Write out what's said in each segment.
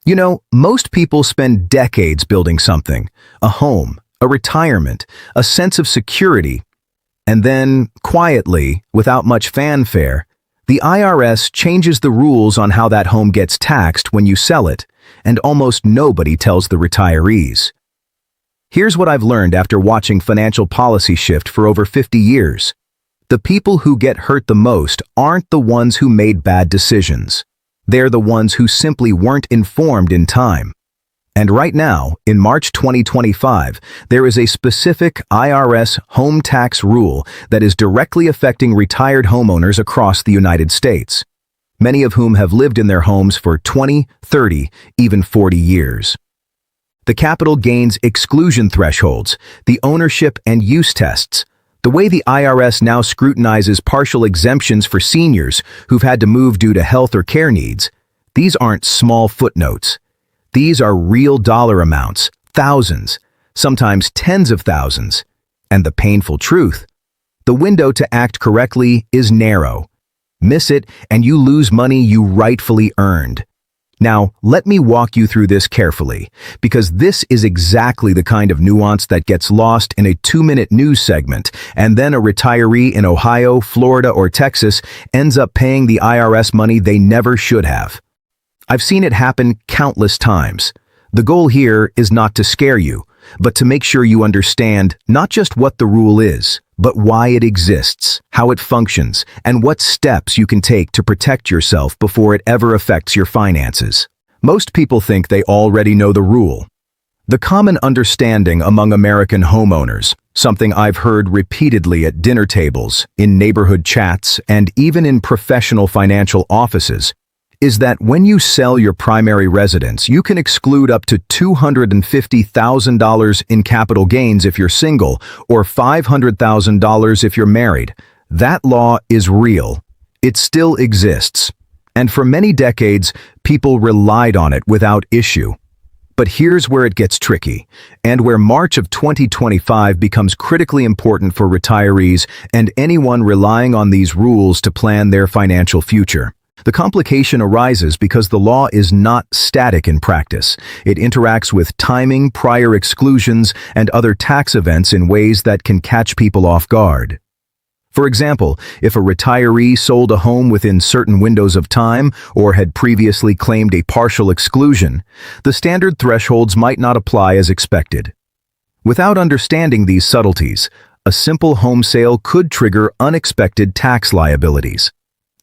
You know, most people spend decades building something, a home, a retirement, a sense of security, and then, quietly, without much fanfare, the IRS changes the rules on how that home gets taxed when you sell it, and almost nobody tells the retirees. Here's what I've learned after watching financial policy shift for over 50 years. The people who get hurt the most aren't the ones who made bad decisions. They're the ones who simply weren't informed in time. And right now, in March 2025, there is a specific IRS home tax rule that is directly affecting retired homeowners across the United States, many of whom have lived in their homes for 20, 30, even 40 years. The capital gains exclusion thresholds, the ownership and use tests, the way the IRS now scrutinizes partial exemptions for seniors who've had to move due to health or care needs, these aren't small footnotes. These are real dollar amounts, thousands, sometimes tens of thousands. And the painful truth, the window to act correctly is narrow. Miss it and you lose money you rightfully earned. Now, let me walk you through this carefully, because this is exactly the kind of nuance that gets lost in a 2-minute news segment, and then a retiree in Ohio, Florida, or Texas ends up paying the IRS money they never should have. I've seen it happen countless times. The goal here is not to scare you, but to make sure you understand not just what the rule is, but why it exists, how it functions, and what steps you can take to protect yourself before it ever affects your finances. Most people think they already know the rule. The common understanding among American homeowners, something I've heard repeatedly at dinner tables, in neighborhood chats, and even in professional financial offices, is that when you sell your primary residence, you can exclude up to $250,000 in capital gains if you're single, or $500,000 if you're married. That law is real. It still exists. And for many decades, people relied on it without issue. But here's where it gets tricky, and where March of 2025 becomes critically important for retirees and anyone relying on these rules to plan their financial future. The complication arises because the law is not static in practice. It interacts with timing, prior exclusions, and other tax events in ways that can catch people off guard. For example, if a retiree sold a home within certain windows of time or had previously claimed a partial exclusion, the standard thresholds might not apply as expected. Without understanding these subtleties, a simple home sale could trigger unexpected tax liabilities.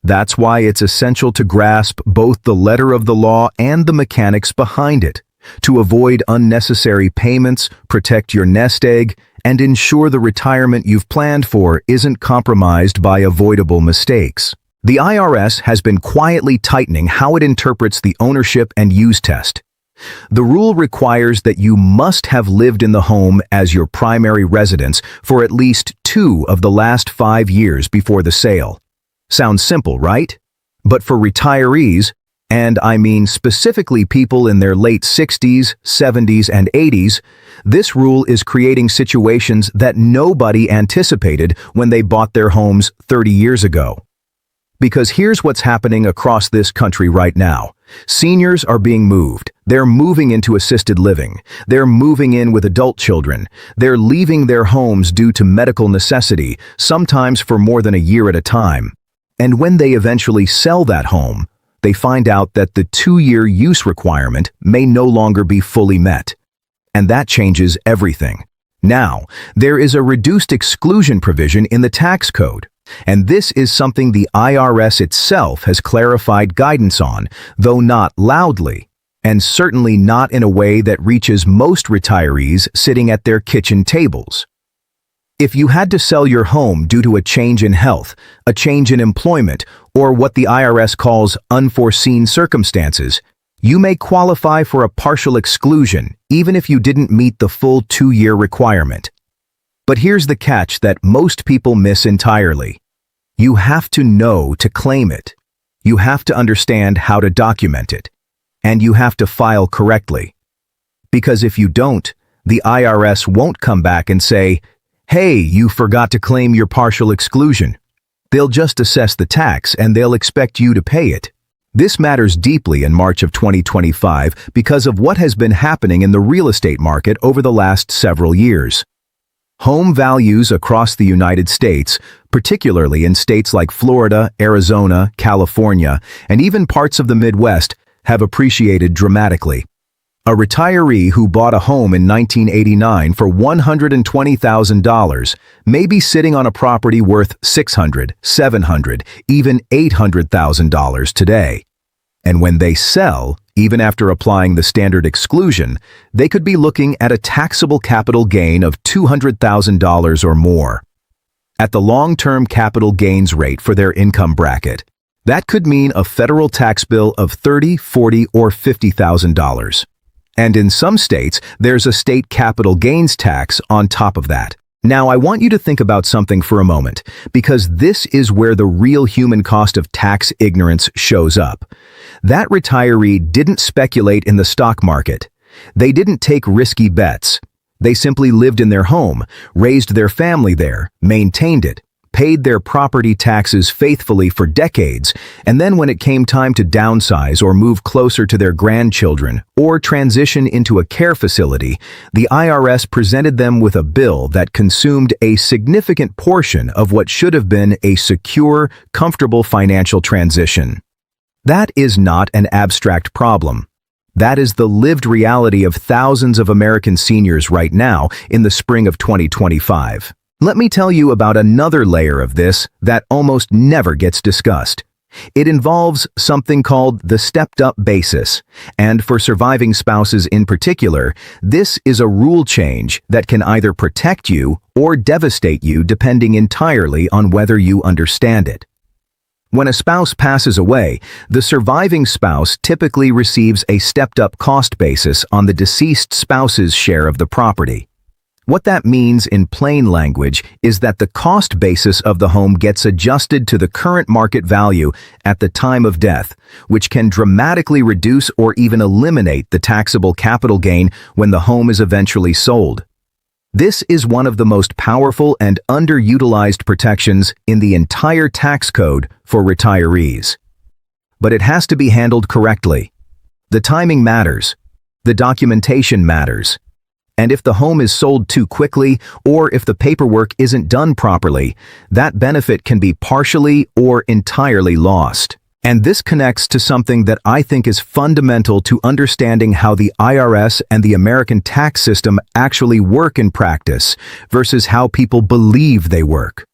That's why it's essential to grasp both the letter of the law and the mechanics behind it, to avoid unnecessary payments, protect your nest egg, and ensure the retirement you've planned for isn't compromised by avoidable mistakes. The IRS has been quietly tightening how it interprets the ownership and use test. The rule requires that you must have lived in the home as your primary residence for at least 2 of the last 5 years before the sale. Sounds simple, right? But for retirees, and I mean specifically people in their late 60s, 70s, and 80s, this rule is creating situations that nobody anticipated when they bought their homes 30 years ago. Because here's what's happening across this country right now. Seniors are being moved. They're moving into assisted living. They're moving in with adult children. They're leaving their homes due to medical necessity, sometimes for more than a year at a time. And when they eventually sell that home, they find out that the 2-year use requirement may no longer be fully met. And that changes everything. Now, there is a reduced exclusion provision in the tax code, and this is something the IRS itself has clarified guidance on, though not loudly, and certainly not in a way that reaches most retirees sitting at their kitchen tables. If you had to sell your home due to a change in health, a change in employment, or what the IRS calls unforeseen circumstances, you may qualify for a partial exclusion even if you didn't meet the full 2-year requirement. But here's the catch that most people miss entirely. You have to know to claim it. You have to understand how to document it. And you have to file correctly. Because if you don't, the IRS won't come back and say, "Hey, you forgot to claim your partial exclusion." They'll just assess the tax and they'll expect you to pay it. This matters deeply in March of 2025 because of what has been happening in the real estate market over the last several years. Home values across the United States, particularly in states like Florida, Arizona, California, and even parts of the Midwest, have appreciated dramatically. A retiree who bought a home in 1989 for $120,000 may be sitting on a property worth $600,000, $700,000, even $800,000 today. And when they sell, even after applying the standard exclusion, they could be looking at a taxable capital gain of $200,000 or more. At the long-term capital gains rate for their income bracket, that could mean a federal tax bill of $30,000, $40,000, or $50,000. And in some states, there's a state capital gains tax on top of that. Now, I want you to think about something for a moment, because this is where the real human cost of tax ignorance shows up. That retiree didn't speculate in the stock market. They didn't take risky bets. They simply lived in their home, raised their family there, maintained it, paid their property taxes faithfully for decades, and then when it came time to downsize or move closer to their grandchildren or transition into a care facility, the IRS presented them with a bill that consumed a significant portion of what should have been a secure, comfortable financial transition. That is not an abstract problem. That is the lived reality of thousands of American seniors right now in the spring of 2025. Let me tell you about another layer of this that almost never gets discussed. It involves something called the stepped-up basis, and for surviving spouses in particular, this is a rule change that can either protect you or devastate you depending entirely on whether you understand it. When a spouse passes away, the surviving spouse typically receives a stepped-up cost basis on the deceased spouse's share of the property. What that means in plain language is that the cost basis of the home gets adjusted to the current market value at the time of death, which can dramatically reduce or even eliminate the taxable capital gain when the home is eventually sold. This is one of the most powerful and underutilized protections in the entire tax code for retirees. But it has to be handled correctly. The timing matters. The documentation matters. And if the home is sold too quickly, or if the paperwork isn't done properly, that benefit can be partially or entirely lost. And this connects to something that I think is fundamental to understanding how the IRS and the American tax system actually work in practice versus how people believe they work.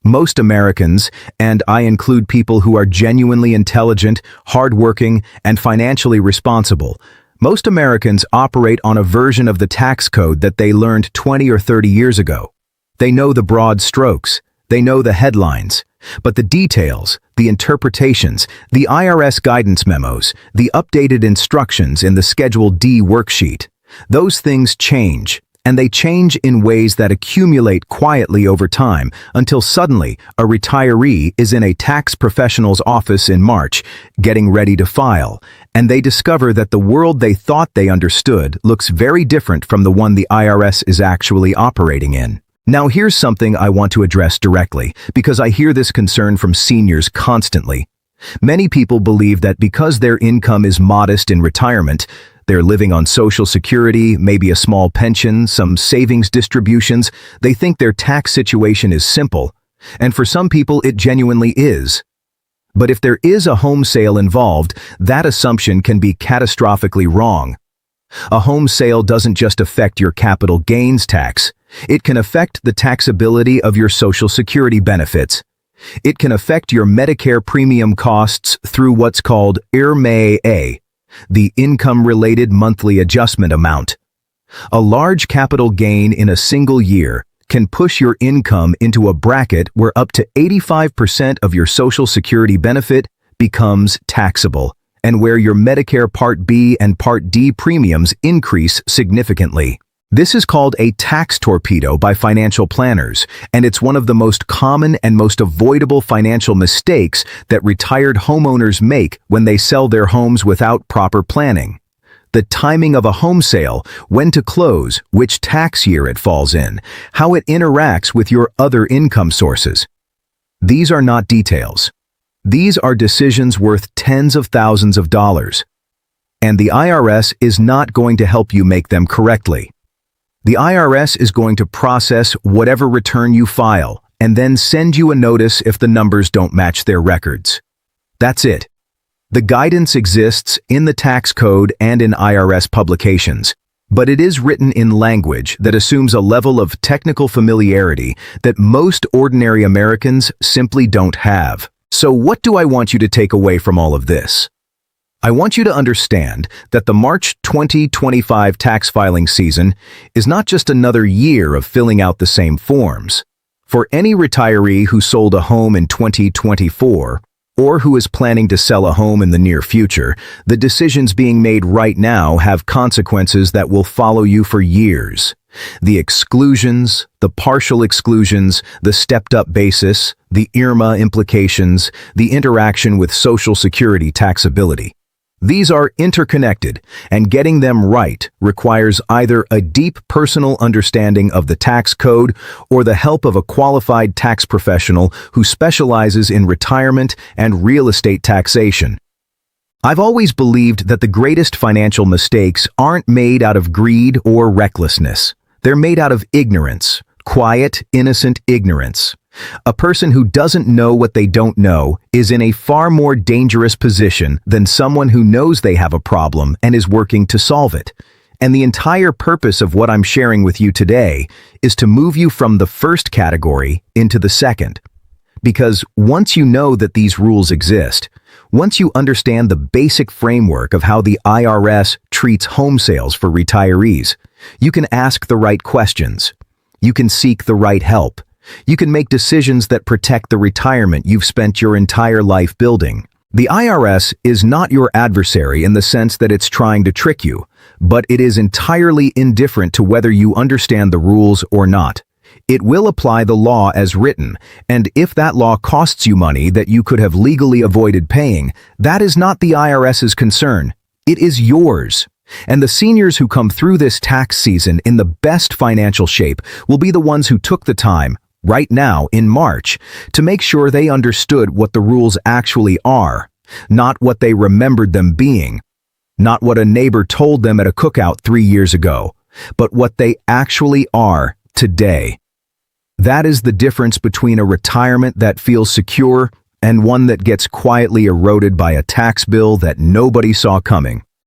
Most Americans, and I include people who are genuinely intelligent, hardworking, and financially responsible, most Americans operate on a version of the tax code that they learned 20 or 30 years ago. They know the broad strokes, they know the headlines, but the details, the interpretations, the IRS guidance memos, the updated instructions in the Schedule D worksheet, those things change, and they change in ways that accumulate quietly over time until suddenly a retiree is in a tax professional's office in March, getting ready to file, and they discover that the world they thought they understood looks very different from the one the IRS is actually operating in. Now here's something I want to address directly, because I hear this concern from seniors constantly. Many people believe that because their income is modest in retirement, they're living on Social Security, maybe a small pension, some savings distributions, they think their tax situation is simple. And for some people, it genuinely is. But if there is a home sale involved, that assumption can be catastrophically wrong. A home sale doesn't just affect your capital gains tax. It can affect the taxability of your Social Security benefits. It can affect your Medicare premium costs through what's called IRMAA, the income-related monthly adjustment amount. A large capital gain in a single year can push your income into a bracket where up to 85% of your Social Security benefit becomes taxable, and where your Medicare Part B and Part D premiums increase significantly. This is called a tax torpedo by financial planners, and it's one of the most common and most avoidable financial mistakes that retired homeowners make when they sell their homes without proper planning. The timing of a home sale, when to close, which tax year it falls in, how it interacts with your other income sources. These are not details. These are decisions worth tens of thousands of dollars. And the IRS is not going to help you make them correctly. The IRS is going to process whatever return you file and then send you a notice if the numbers don't match their records. That's it. The guidance exists in the tax code and in IRS publications, but it is written in language that assumes a level of technical familiarity that most ordinary Americans simply don't have. So what do I want you to take away from all of this? I want you to understand that the March 2025 tax filing season is not just another year of filling out the same forms. For any retiree who sold a home in 2024, or who is planning to sell a home in the near future, the decisions being made right now have consequences that will follow you for years. The exclusions, the partial exclusions, the stepped-up basis, the IRMA implications, the interaction with Social Security taxability. These are interconnected, and getting them right requires either a deep personal understanding of the tax code or the help of a qualified tax professional who specializes in retirement and real estate taxation. I've always believed that the greatest financial mistakes aren't made out of greed or recklessness. They're made out of ignorance, quiet, innocent ignorance. A person who doesn't know what they don't know is in a far more dangerous position than someone who knows they have a problem and is working to solve it. And the entire purpose of what I'm sharing with you today is to move you from the first category into the second. Because once you know that these rules exist, once you understand the basic framework of how the IRS treats home sales for retirees, you can ask the right questions. You can seek the right help. You can make decisions that protect the retirement you've spent your entire life building. The IRS is not your adversary in the sense that it's trying to trick you, but it is entirely indifferent to whether you understand the rules or not. It will apply the law as written, and if that law costs you money that you could have legally avoided paying, that is not the IRS's concern. It is yours. And the seniors who come through this tax season in the best financial shape will be the ones who took the time, right now in March, to make sure they understood what the rules actually are, not what they remembered them being, not what a neighbor told them at a cookout 3 years ago, but what they actually are today. That is the difference between a retirement that feels secure and one that gets quietly eroded by a tax bill that nobody saw coming.